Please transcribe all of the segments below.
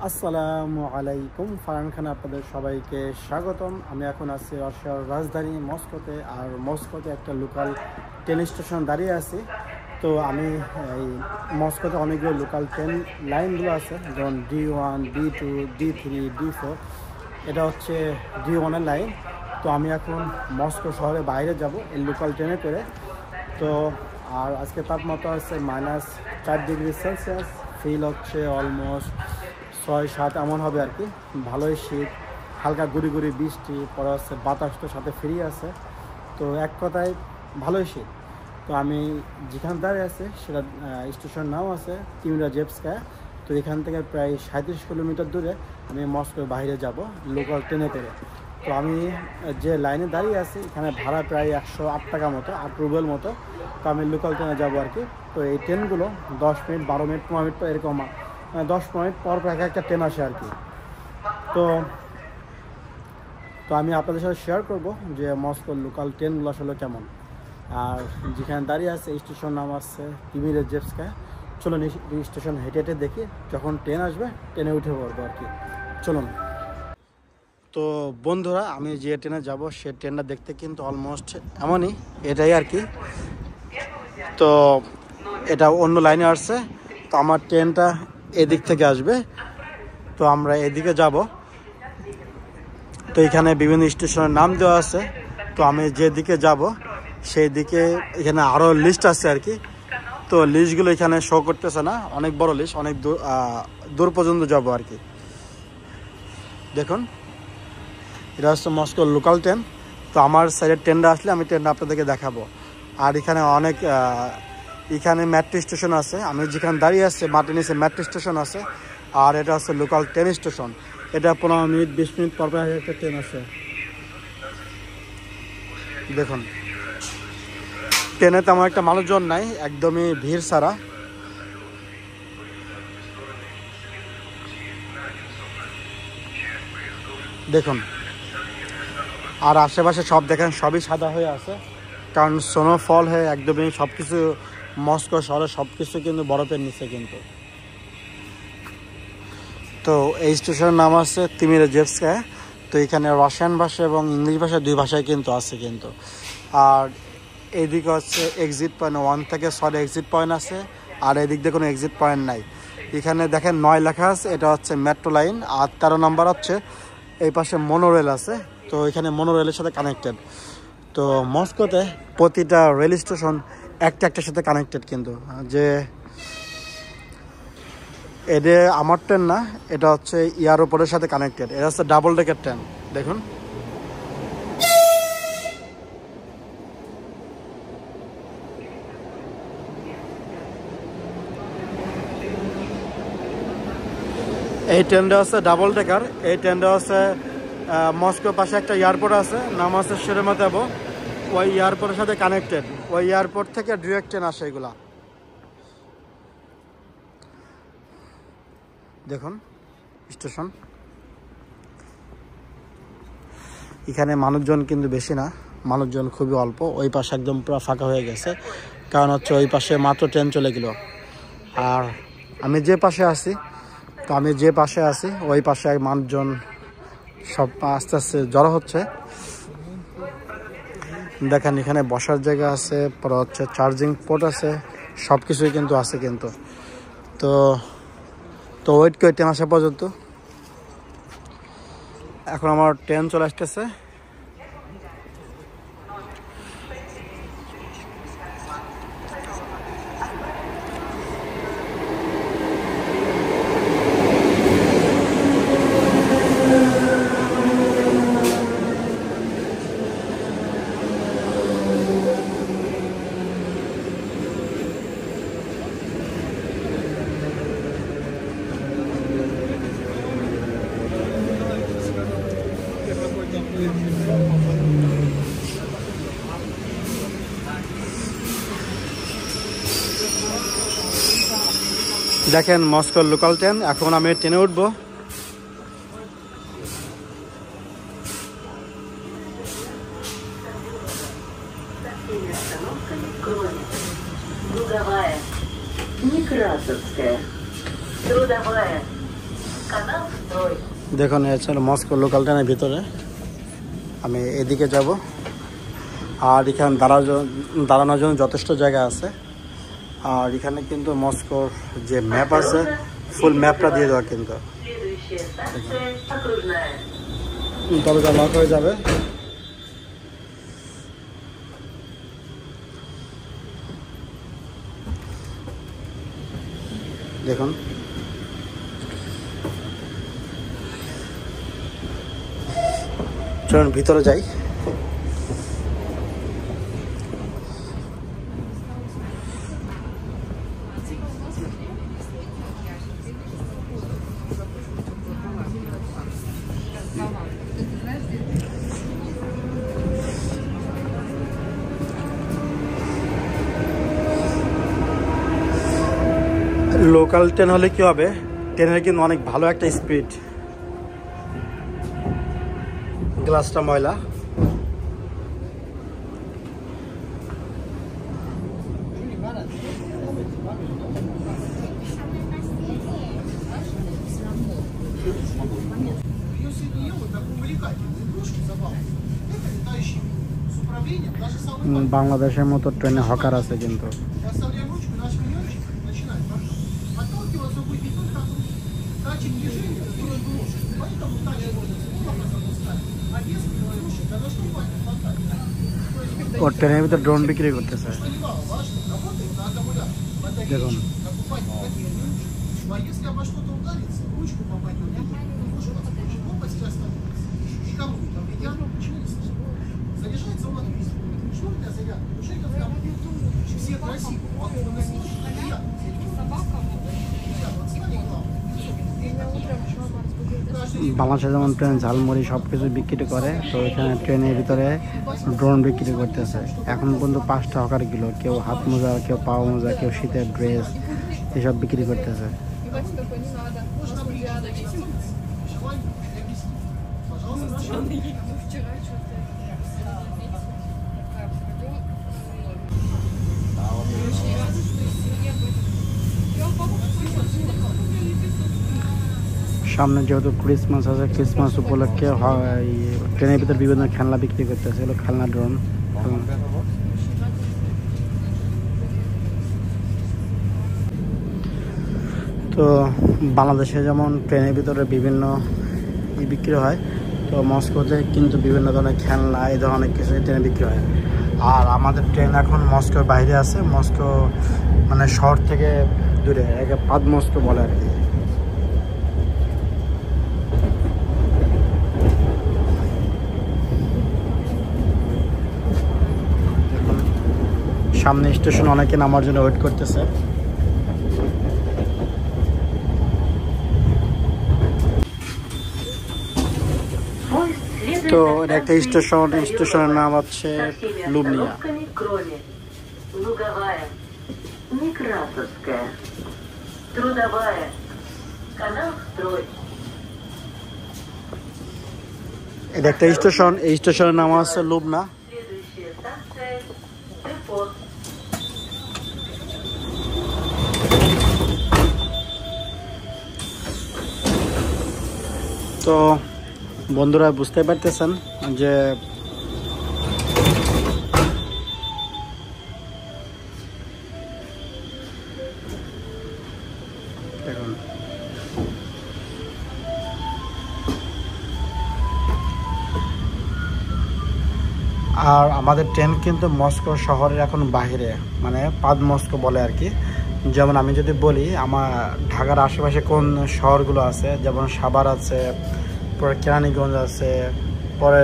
আসসালামু আলাইকুম। ফারহান খান আপনাদের সবাইকে স্বাগতম। আমি এখন আছি রাশিয়ার রাজধানী মস্কোতে। আর মস্কোতে একটা লোকাল ট্রেন স্টেশন দাঁড়িয়ে আছি। তো আমি এই মস্কোতে অনেকগুলো লোকাল ট্রেন লাইনগুলো আছে, যেমন D1, D2, D3, D4। এটা হচ্ছে D1-এর লাইন। তো আমি এখন মস্কো শহরের বাইরে যাব এই লোকাল ট্রেনে করে। তো আর আজকে তাপমাত্রা হচ্ছে -4 ডিগ্রি সেলসিয়াস। ফিল হচ্ছে অলমোস্ট 6-7 এমন হবে আর কি। ভালোই শীত, হালকা গুড়ি গুড়ি বৃষ্টি, পরে হচ্ছে বাতাস তো সাথে ফ্রি আছে। তো এক কথায় ভালোই শীত। তো আমি যেখানে দাঁড়িয়ে আছে সেটা স্টেশন নাম আছে তিমিরাজেভস্কায়া। তো এখান থেকে প্রায় 37 কিলোমিটার দূরে আমি মস্কোর বাইরে যাব লোকাল ট্রেনে করে। তো আমি যে লাইনে দাঁড়িয়ে আছি এখানে ভাড়া প্রায় 108 টাকা মতো, 8 রুবেল মতো। তো আমি লোকাল ট্রেনে যাবো আর কি। তো এই ট্রেনগুলো 10 মিনিট, 12 মিনিট, 15 মিনিট পর এরকম 10 মিনিট পর পর একটা ট্রেন আসে আর কি। তো তো আমি আপনাদের সাথে শেয়ার করব যে মস্কোর লোকাল ট্রেনগুলো আসলে কেমন। আর যেখানে দাঁড়িয়ে আছে স্টেশন নাম আছে তিমিরাজেভস্কায়া। চলুন এই স্টেশন হেঁটে হেঁটে দেখি, যখন ট্রেন আসবে ট্রেনে উঠে পড়বো আর কি। চলুন। তো বন্ধুরা, আমি যে ট্রেনে যাব সে ট্রেনটা দেখতে কিন্তু অলমোস্ট এমনই, এটাই আর কি। তো এটা অন্য লাইনে আসছে। তো আমার ট্রেনটা এদিক থেকে আসবে, তো আমরা এদিকে যাব। তো এখানে বিভিন্ন স্টেশনের নাম দেওয়া আছে। তো আমি যেদিকে যাব সেই দিকে এখানে আরও লিস্ট আছে আর কি। তো লিস্টগুলো এখানে শো করতেছে না, অনেক বড় লিস্ট, অনেক দূর পর্যন্ত যাব আর কি। দেখুন, এটা হচ্ছে মস্কোর লোকাল ট্রেন। তো আমার সাইডের ট্রেনটা আসলে আমি ট্রেনটা আপনাদেরকে দেখাবো। আর এখানে অনেক এখানে মেট্রো স্টেশন আছে। আমি যেখানে দাঁড়িয়ে আসছি মাটির নিচে মেট্রো স্টেশন আছে। আর এটা হচ্ছে লোকাল ট্রেন স্টেশন। এটা 15 মিনিট 20 মিনিট পর পর একটা ট্রেন আছে। দেখুন, ট্রেনে তেমন একটা মানুষজন নাই, একদমই ভিড় ছাড়া। দেখুন, আর আশেপাশে সব দেখেন সবই সাদা হয়ে আছে, কারণ স্নোফল হয়ে একদমই সব কিছু মস্কো শহরে সব কিছু কিন্তু বরফের নিচে কিন্তু। তো এই স্টেশনের নাম আছে তিমিরাজেভস্কায়া। তো এখানে রাশিয়ান ভাষা এবং ইংলিশ ভাষা দুই ভাষায় কিন্তু আছে কিন্তু। আর এইদিকে হচ্ছে এক্সিট পয়েন্ট 1 থেকে 6 এক্সিট পয়েন্ট আছে। আর এদিক দিয়ে কোনো এক্সিট পয়েন্ট নাই। এখানে দেখেন 9 লেখা আছে, এটা হচ্ছে মেট্রো লাইন। আর 13 নম্বর হচ্ছে এই পাশে মনোরেল আছে। তো এখানে মনোরেলের সাথে কানেক্টেড। তো মস্কোতে প্রতিটা রেল স্টেশন একটার সাথে কানেক্টেড কিন্তু। যে এটা আমার ট্রেন না, এটা হচ্ছে এয়ারপোর্টের সাথে কানেক্টেড। এটা হচ্ছে ডাবল ডেকের ট্রেন। দেখুন, এই ট্রেনটা হচ্ছে ডাবল ডেকার। এই ট্রেনটা হচ্ছে মস্কোর পাশে একটা এয়ারপোর্ট আছে, নাম আছে শেরেমেতেভো। ওই এয়ারপোর্টের সাথে কানেক্টেড। ওই এয়ারপোর্ট থেকে ডিরেক্ট ট্রেন আসে এগুলা। দেখুন স্টেশন। এখানে মানুষজন কিন্তু বেশি না, মানুষজন খুবই অল্প। ওই পাশে একদম পুরো ফাঁকা হয়ে গেছে, কারণ হচ্ছে ওই পাশে মাত্র ট্রেন চলে গেল। আর আমি যে পাশে আছি, তো আমি যে পাশে আছি ওই পাশে মানুষজন সব আস্তে আস্তে জড়ো হচ্ছে। দেখেন এখানে বসার জায়গা আছে, পরে হচ্ছে চার্জিং পোর্ট আছে, সব কিছুই কিন্তু আছে কিন্তু। তো তো ওয়েট করে ট্রেন আসা পর্যন্ত। এখন আমার ট্রেন চলে আসতেছে। দেখেন মস্কোর লোকাল ট্রেন। এখন আমি ট্রেনে উঠবো। Некрасовская, Трудовая, канал দেখুন হচ্ছে মস্কো লোকাল ট্রেনের ভিতরে। আমি এদিকে যাব, আর এখানে দাঁড়ানোর জন্য যথেষ্ট জায়গা আছে। আর এখানে কিন্তু মস্কোর যে ম্যাপ আছে ফুল ম্যাপটা দিয়ে দেওয়া, কিন্তু দরজা লক হয়ে যাবে। দেখুন চলুন ভিতরে যাই। লোকাল ট্রেন হলে কি হবে, ট্রেনের কিন্তু অনেক ভালো একটা স্পিড। গ্লাসটা ময়লা। বাংলাদেশের মতো ট্রেনে হকার আছে কিন্তু। ও ট্রেনের ভিতরে ড্রোন বিক্রি করতেছে, দেখুন। বাংলাদেশে যেমন ট্রেন ঝালমুড়ি সব কিছু বিক্রি করে, তো এখানে ট্রেনের ভিতরে ড্রোন বিক্রি করতেছে। এখন পর্যন্ত 5টা হকার কিলো, কেউ হাত মোজা, কেউ পাও মোজা, কেউ শীতের ড্রেস এসব বিক্রি করতেছে। সামনে যেহেতু ক্রিসমাস আছে, ক্রিসমাস উপলক্ষে ট্রেনের ভিতরে বিভিন্ন খেলনা বিক্রি করতেছে, এগুলো খেলনা ড্রোন। তো বাংলাদেশে যেমন ট্রেনের ভিতরে বিভিন্ন বিক্রি হয়, তো মস্কোতে কিন্তু বিভিন্ন ধরনের খেলনা এই ধরনের কিছু ট্রেনে বিক্রি হয়। আর আমাদের ট্রেন এখন মস্কোর বাইরে আছে, মস্কো মানে শহর থেকে দূরে, একে পাদ মস্কো বলে আর কি। সামনে স্টেশন, অনেকে নামার জন্য ওয়েট করতেছে। তো এটা একটা স্টেশন, স্টেশনের নাম হচ্ছে লুবনিয়া। এটা একটা স্টেশন, এই স্টেশনের নাম হচ্ছে লুবনা। তো বন্ধুরা বুঝতে পারতেছেন যে দেখুন আর আমাদের ট্রেন কিন্তু মস্কো শহরের এখন বাহিরে, মানে পাদ মস্কো বলে আর কি। যেমন আমি যদি বলি আমার ঢাকার আশেপাশে কোন শহরগুলো আছে, যেমন সাভার আছে, পরে কেরানীগঞ্জ আছে, পরে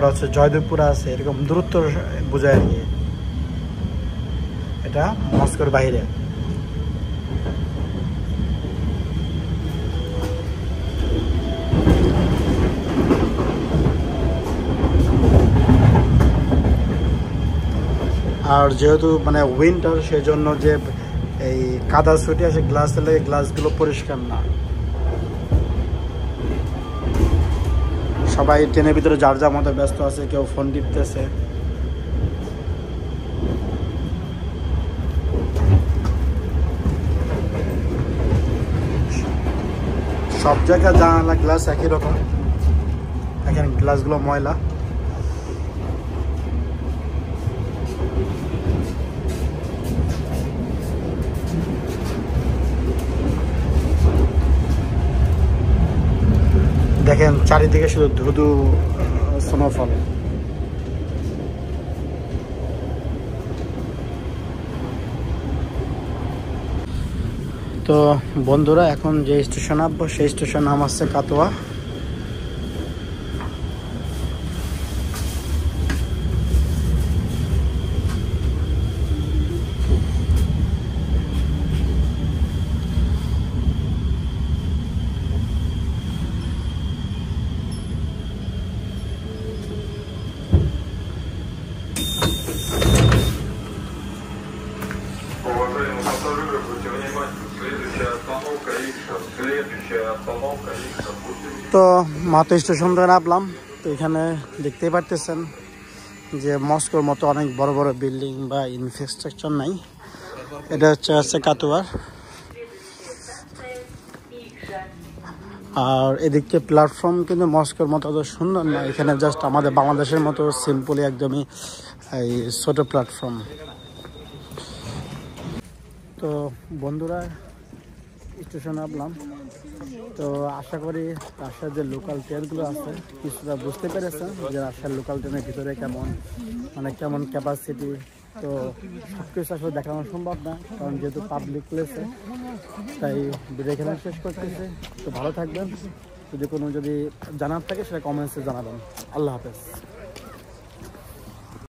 হচ্ছে জয়দেবপুর আছে, এরকম দূরত্ব বোঝায় আর কি। এটা মস্কোর বাইরে। আর যেহেতু মানে উইন্টার, সেজন্য যে এই কাদা ছুটে আসে গ্লাসে লেগে, গ্লাসগুলো পরিষ্কার না। সবাই ট্রেনের ভিতরে যার যার মতো ব্যস্ত আছে, কেউ ফোন টিপতেছে। সব জায়গায় জানালা গ্লাস একই রকম, এখানে গ্লাসগুলো ময়লা। দেখেন চারিদিকে শুধু ধুধু স্নোফল। তো বন্ধুরা এখন যে স্টেশন আসবো সেই স্টেশন নাম হচ্ছে কাটোয়া। তো মাত্র স্টেশন থেকে নামলাম। তো এখানে দেখতেই পারতেছেন যে মস্কোর মতো অনেক বড় বড় বিল্ডিং বা ইনফ্রাস্ট্রাকচার নাই। এটা হচ্ছে কাটোয়ার। আর এদিকে প্ল্যাটফর্ম কিন্তু মস্কোর মতো অত সুন্দর না, এখানে জাস্ট আমাদের বাংলাদেশের মতো সিম্পলি একদমই এই ছোট প্ল্যাটফর্ম। তো বন্ধুরা স্টেশন নামলাম। তো আশা করি রাজশাহীর যে লোকাল ট্রেনগুলো আছে কিছুটা বুঝতে পেরেছেন যে রাজশাহীর লোকাল ট্রেনের ভিতরে কেমন, মানে কেমন ক্যাপাসিটি। তো সব কিছু আসলে দেখানো সম্ভব না, কারণ যেহেতু পাবলিক প্লেসে, তাই ভিডিও এখানে শেষ করতেছে। তো ভালো থাকবেন, যদি কোনো জানার থাকে সেটা কমেন্টসে জানাবেন। আল্লাহ হাফেজ।